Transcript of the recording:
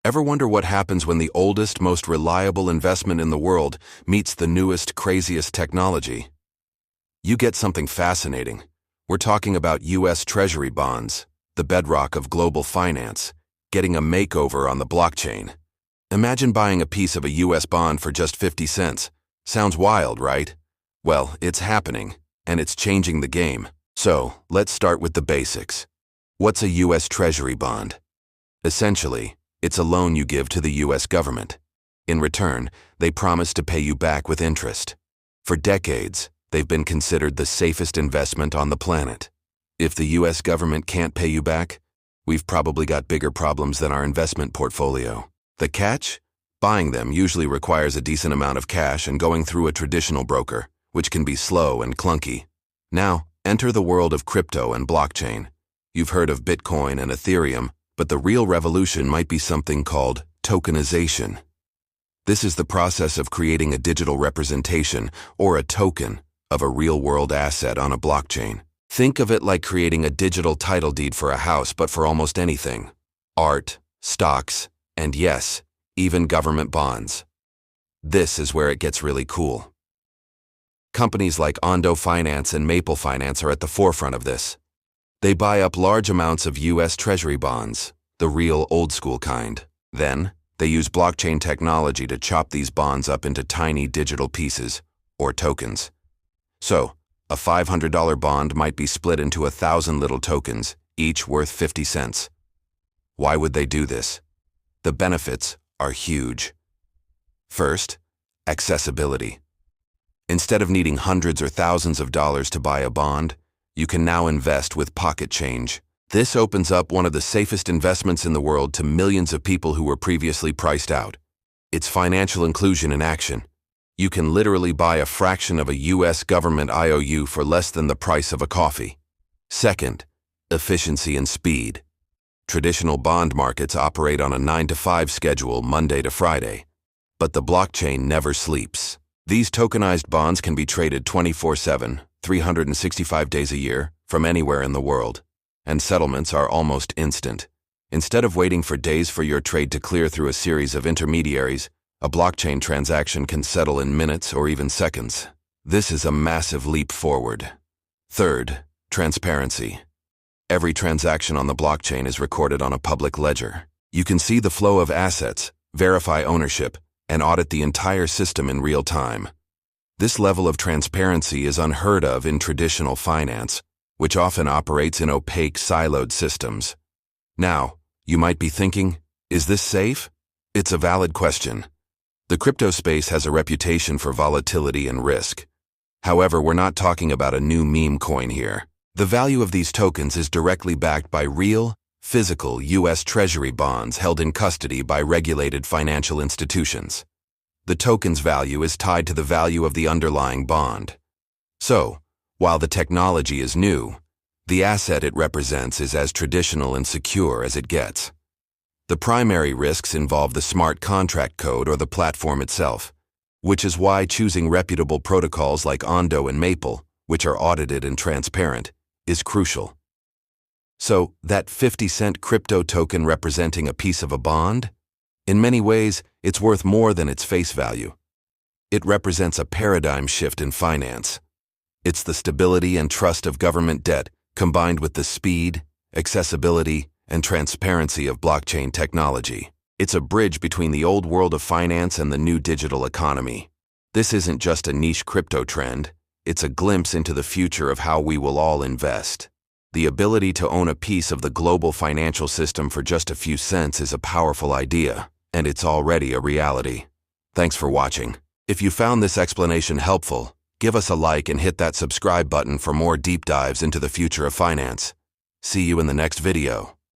Ever wonder what happens when the oldest, most reliable investment in the world meets the newest, craziest technology? You get something fascinating. We're talking about U.S. Treasury bonds, the bedrock of global finance, getting a makeover on the blockchain. Imagine buying a piece of a U.S. bond for just 50 cents. Sounds wild, right? Well, it's happening, and it's changing the game. So, let's start with the basics. What's a U.S. Treasury bond? Essentially, it's a loan you give to the U.S. government. In return, they promise to pay you back with interest. For decades, they've been considered the safest investment on the planet. If the U.S. government can't pay you back, we've probably got bigger problems than our investment portfolio. The catch? Buying them usually requires a decent amount of cash and going through a traditional broker, which can be slow and clunky. Now, enter the world of crypto and blockchain. You've heard of Bitcoin and Ethereum, but the real revolution might be something called tokenization. This is the process of creating a digital representation, or a token, of a real-world asset on a blockchain. Think of it like creating a digital title deed for a house, but for almost anything. Art, stocks, and yes, even government bonds. This is where it gets really cool. Companies like Ondo Finance and Maple Finance are at the forefront of this. They buy up large amounts of U.S. Treasury bonds, the real old-school kind. Then, they use blockchain technology to chop these bonds up into tiny digital pieces, or tokens. So, a $500 bond might be split into 1,000 little tokens, each worth 50 cents. Why would they do this? The benefits are huge. First, accessibility. Instead of needing hundreds or thousands of dollars to buy a bond, you can now invest with pocket change. This opens up one of the safest investments in the world to millions of people who were previously priced out. It's financial inclusion in action. You can literally buy a fraction of a U.S. government IOU for less than the price of a coffee. Second, efficiency and speed. Traditional bond markets operate on a 9-to-5 schedule Monday to Friday. But the blockchain never sleeps. These tokenized bonds can be traded 24/7, 365 days a year, from anywhere in the world. And settlements are almost instant. Instead of waiting for days for your trade to clear through a series of intermediaries, a blockchain transaction can settle in minutes or even seconds. This is a massive leap forward. Third, transparency. Every transaction on the blockchain is recorded on a public ledger. You can see the flow of assets, verify ownership, and audit the entire system in real time. This level of transparency is unheard of in traditional finance, which often operates in opaque, siloed systems. Now, you might be thinking, is this safe? It's a valid question. The crypto space has a reputation for volatility and risk. However, we're not talking about a new meme coin here. The value of these tokens is directly backed by real, physical U.S. Treasury bonds held in custody by regulated financial institutions. The token's value is tied to the value of the underlying bond. So, while the technology is new, the asset it represents is as traditional and secure as it gets. The primary risks involve the smart contract code or the platform itself, which is why choosing reputable protocols like Ondo and Maple, which are audited and transparent, is crucial. So, that 50-cent crypto token representing a piece of a bond? In many ways, it's worth more than its face value. It represents a paradigm shift in finance. It's the stability and trust of government debt combined with the speed, accessibility, and transparency of blockchain technology. It's a bridge between the old world of finance and the new digital economy. This isn't just a niche crypto trend, it's a glimpse into the future of how we will all invest. The ability to own a piece of the global financial system for just a few cents is a powerful idea, and it's already a reality. Thanks for watching. If you found this explanation helpful, give us a like and hit that subscribe button for more deep dives into the future of finance. See you in the next video.